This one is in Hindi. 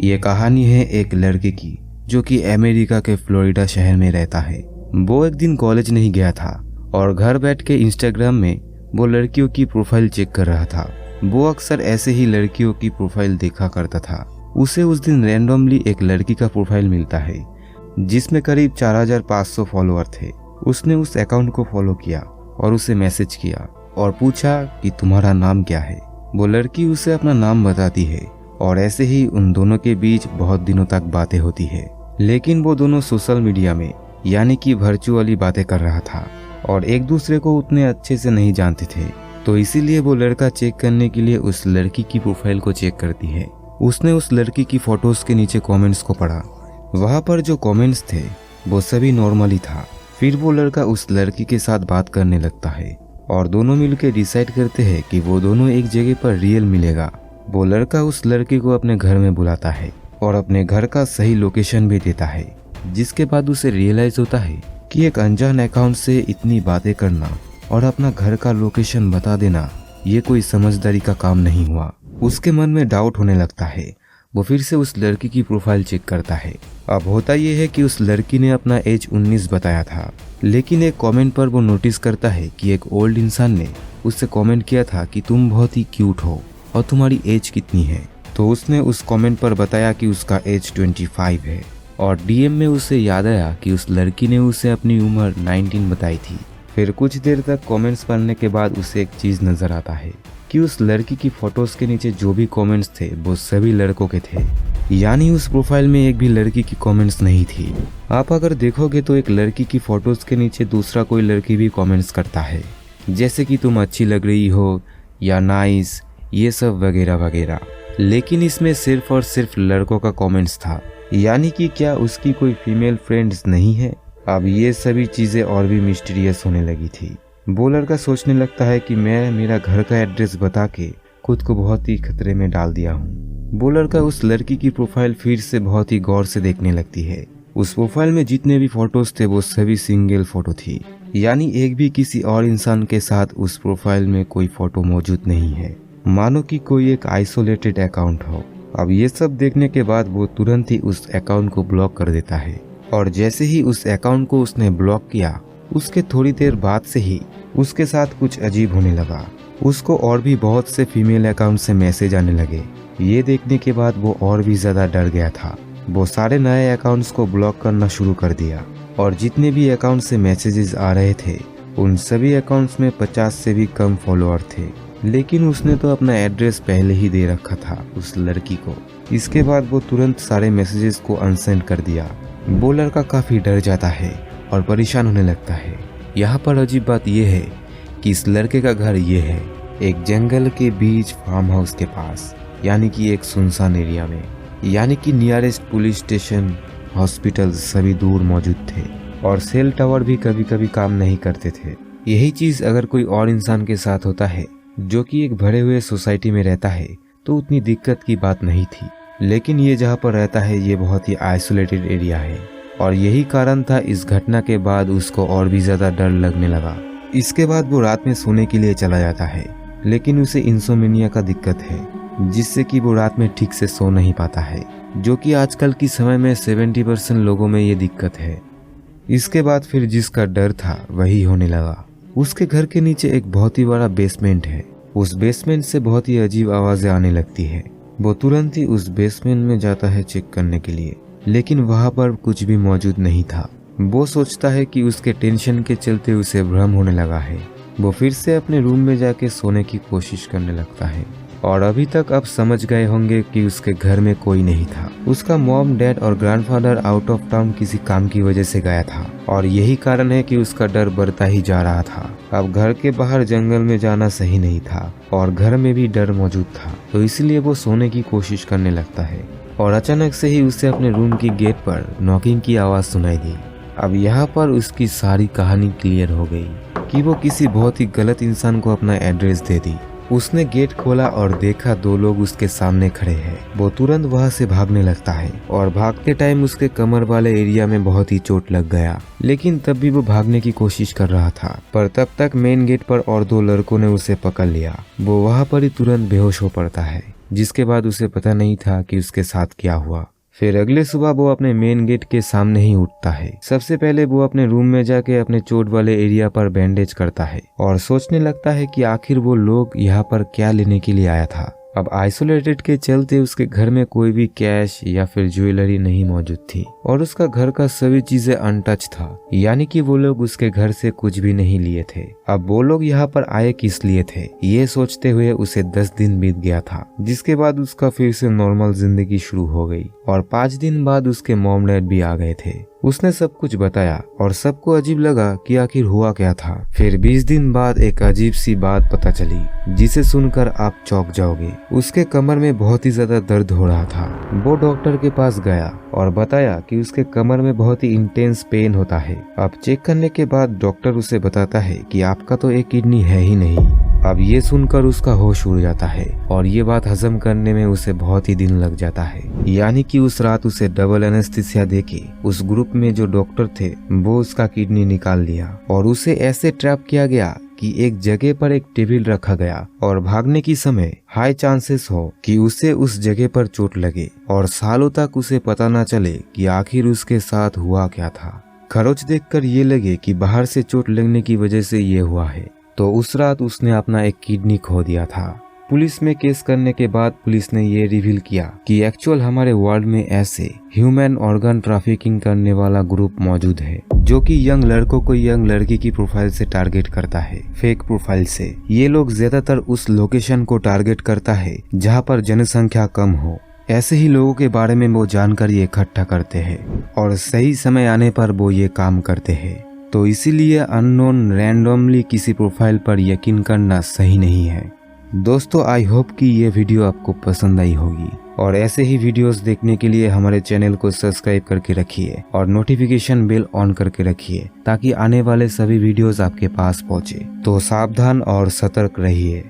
ये कहानी है एक लड़के की जो कि अमेरिका के फ्लोरिडा शहर में रहता है। वो एक दिन कॉलेज नहीं गया था और घर बैठ के इंस्टाग्राम में वो लड़कियों की प्रोफाइल चेक कर रहा था। वो अक्सर ऐसे ही लड़कियों की प्रोफाइल देखा करता था। उसे उस दिन रैंडमली एक लड़की का प्रोफाइल मिलता है जिसमें करीब 4500 फॉलोअर थे। उसने उस अकाउंट को फॉलो किया और उसे मैसेज किया और पूछा कि तुम्हारा नाम क्या है। वो लड़की उसे अपना नाम बताती है और ऐसे ही उन दोनों के बीच बहुत दिनों तक बातें होती है। लेकिन वो दोनों सोशल मीडिया में यानी कि वर्चुअली बातें कर रहा था और एक दूसरे को उतने अच्छे से नहीं जानते थे। तो इसीलिए वो लड़का चेक करने के लिए उस लड़की की प्रोफाइल को चेक करती है। उसने उस लड़की की फोटोज के नीचे कमेंट्स को पढ़ा। वहाँ पर जो कमेंट्स थे वो सभी नॉर्मली था। फिर वो लड़का उस लड़की के साथ बात करने लगता है और दोनों मिलकर डिसाइड करते हैं कि वो दोनों एक जगह पर रियल मिलेगा। वो लड़का उस लड़की को अपने घर में बुलाता है और अपने घर का सही लोकेशन भी देता है, जिसके बाद उसे रियलाइज होता है कि एक अनजान अकाउंट से इतनी बातें करना और अपना घर का लोकेशन बता देना ये कोई समझदारी का काम नहीं हुआ। उसके मन में डाउट होने लगता है। वो फिर से उस लड़की की प्रोफाइल चेक करता है। अब होता यह है कि उस लड़की ने अपना एज 19 बताया था, लेकिन एक कमेंट पर वो नोटिस करता है कि एक ओल्ड इंसान ने उससे कमेंट किया था कि तुम बहुत ही क्यूट हो और तुम्हारी एज कितनी है। तो उसने उस कमेंट पर बताया कि उसका एज 25 है और डीएम में उसे याद आया कि उस लड़की ने उसे अपनी उम्र 19 बताई थी। फिर कुछ देर तक कमेंट्स पढ़ने के बाद उसे एक चीज नजर आता है कि उस लड़की की फोटोज के नीचे जो भी कमेंट्स थे वो सभी लड़कों के थे, यानी उस प्रोफाइल में एक भी लड़की की कमेंट्स नहीं थी। आप अगर देखोगे तो एक लड़की की फोटोज के नीचे दूसरा कोई लड़की भी कमेंट्स करता है, जैसे कि तुम अच्छी लग रही हो या नाइस, ये सब वगैरह वगैरह। लेकिन इसमें सिर्फ और सिर्फ लड़कों का कमेंट्स था, यानी कि क्या उसकी कोई फीमेल फ्रेंड्स नहीं है। अब ये सभी चीजें और भी मिस्टीरियस होने लगी थी। वो लड़का सोचने लगता है कि मैं मेरा घर का एड्रेस बता के खुद को बहुत ही खतरे में डाल दिया हूँ। वो लड़का उस लड़की की प्रोफाइल फिर से बहुत ही गौर से देखने लगती है। उस प्रोफाइल में जितने भी फोटोज थे वो सभी सिंगल फोटो थी, यानी एक भी किसी और इंसान के साथ उस प्रोफाइल में कोई फोटो मौजूद नहीं है, मानो कि कोई एक आइसोलेटेड अकाउंट हो। अब ये सब देखने के बाद वो तुरंत ही उस अकाउंट को ब्लॉक कर देता है और जैसे ही उस अकाउंट को उसने ब्लॉक किया उसके थोड़ी देर बाद से ही उसके साथ कुछ अजीब होने लगा। उसको और भी बहुत से फीमेल अकाउंट से मैसेज आने लगे। ये देखने के बाद वो और भी ज्यादा डर गया था। वो सारे नए अकाउंट्स को ब्लॉक करना शुरू कर दिया और जितने भी अकाउंट से मैसेजेस आ रहे थे उन सभी अकाउंट्स में 50 से भी कम फॉलोअर थे। लेकिन उसने तो अपना एड्रेस पहले ही दे रखा था उस लड़की को। इसके बाद वो तुरंत सारे मैसेजेस को अनसेंड कर दिया। वो लड़का काफी डर जाता है और परेशान होने लगता है। यहाँ पर अजीब बात यह है कि इस लड़के का घर ये है एक जंगल के बीच फार्म हाउस के पास, यानी कि एक सुनसान एरिया में, यानी कि नियरेस्ट पुलिस स्टेशन, हॉस्पिटल सभी दूर मौजूद थे और सेल टावर भी कभी कभी काम नहीं करते थे। यही चीज अगर कोई और इंसान के साथ होता है जो कि एक भरे हुए सोसाइटी में रहता है तो उतनी दिक्कत की बात नहीं थी। लेकिन ये जहाँ पर रहता है ये बहुत ही आइसोलेटेड एरिया है और यही कारण था इस घटना के बाद उसको और भी ज्यादा डर लगने लगा। इसके बाद वो रात में सोने के लिए चला जाता है, लेकिन उसे इंसोम्निया का दिक्कत है जिससे कि वो रात में ठीक से सो नहीं पाता है, जो कि आजकल की समय में 70% लोगों में ये दिक्कत है। इसके बाद फिर जिसका डर था वही होने लगा। उसके घर के नीचे एक बहुत ही बड़ा बेसमेंट है। उस बेसमेंट से बहुत ही अजीब आवाजें आने लगती है। वो तुरंत ही उस बेसमेंट में जाता है चेक करने के लिए, लेकिन वहां पर कुछ भी मौजूद नहीं था। वो सोचता है कि उसके टेंशन के चलते उसे भ्रम होने लगा है। वो फिर से अपने रूम में जाके सोने की कोशिश करने लगता है और अभी तक आप समझ गए होंगे कि उसके घर में कोई नहीं था। उसका मॉम, डैड और ग्रैंडफादर आउट ऑफ टाउन किसी काम की वजह से गया था और यही कारण है कि उसका डर बढ़ता ही जा रहा था। अब घर के बाहर जंगल में जाना सही नहीं था और घर में भी डर मौजूद था, तो इसलिए वो सोने की कोशिश करने लगता है और अचानक से ही उसे अपने रूम की गेट पर नॉकिंग की आवाज सुनाई दी। अब यहाँ पर उसकी सारी कहानी क्लियर हो गई कि वो किसी बहुत ही गलत इंसान को अपना एड्रेस दे दी। उसने गेट खोला और देखा 2 लोग उसके सामने खड़े हैं। वो तुरंत वहां से भागने लगता है और भागते टाइम उसके कमर वाले एरिया में बहुत ही चोट लग गया, लेकिन तब भी वो भागने की कोशिश कर रहा था। पर तब तक मेन गेट पर और 2 लड़कों ने उसे पकड़ लिया। वो वहां पर ही तुरंत बेहोश हो पड़ता है, जिसके बाद उसे पता नहीं था कि उसके साथ क्या हुआ। फिर अगले सुबह वो अपने मेन गेट के सामने ही उठता है। सबसे पहले वो अपने रूम में जाके अपने चोट वाले एरिया पर बैंडेज करता है और सोचने लगता है कि आखिर वो लोग यहाँ पर क्या लेने के लिए आया था। अब आइसोलेटेड के चलते उसके घर में कोई भी कैश या फिर ज्वेलरी नहीं मौजूद थी और उसका घर का सभी चीजें अनटच था, यानी कि वो लोग उसके घर से कुछ भी नहीं लिए थे। अब वो लोग यहाँ पर आए किस लिए थे, ये सोचते हुए उसे 10 दिन बीत गया था, जिसके बाद उसका फिर से नॉर्मल जिंदगी शुरू हो गई और 5 दिन बाद उसके मॉम डैड भी आ गए थे। उसने सब कुछ बताया और सबको अजीब लगा कि आखिर हुआ क्या था। फिर 20 दिन बाद एक अजीब सी बात पता चली जिसे सुनकर आप चौंक जाओगे। उसके कमर में बहुत ही ज्यादा दर्द हो रहा था। वो डॉक्टर के पास गया और बताया कि उसके कमर में बहुत ही इंटेंस पेन होता है। अब चेक करने के बाद डॉक्टर उसे बताता है कि आपका तो एक किडनी है ही नहीं। अब ये सुनकर उसका होश उड़ जाता है और ये बात हजम करने में उसे बहुत ही दिन लग जाता है। यानी कि उस रात उसे डबल एनेस्थीसिया देके उस ग्रुप में जो डॉक्टर थे वो उसका किडनी निकाल लिया और उसे ऐसे ट्रैप किया गया कि एक जगह पर एक टेबल रखा गया और भागने की समय हाई चांसेस हो कि उसे उस जगह पर चोट लगे और सालों तक उसे पता न चले कि आखिर उसके साथ हुआ क्या था। खरोच देखकर ये लगे कि बाहर से चोट लगने की वजह से ये हुआ है, तो उस रात उसने अपना एक किडनी खो दिया था। पुलिस में केस करने के बाद पुलिस ने ये रिवील किया कि एक्चुअल हमारे वर्ल्ड में ऐसे ह्यूमन ऑर्गन ट्रैफिकिंग करने वाला ग्रुप मौजूद है जो कि यंग लड़कों को यंग लड़की की प्रोफाइल से टारगेट करता है, फेक प्रोफाइल से। ये लोग ज्यादातर उस लोकेशन को टारगेट करता है जहाँ पर जनसंख्या कम हो। ऐसे ही लोगों के बारे में वो जानकारी इकट्ठा करते हैं और सही समय आने पर वो ये काम करते हैं। तो इसीलिए अननोन रैंडमली किसी प्रोफाइल पर यकीन करना सही नहीं है। दोस्तों, आई होप कि ये वीडियो आपको पसंद आई होगी और ऐसे ही वीडियोस देखने के लिए हमारे चैनल को सब्सक्राइब करके रखिए और नोटिफिकेशन बेल ऑन करके रखिए ताकि आने वाले सभी वीडियोस आपके पास पहुंचे। तो सावधान और सतर्क रहिए।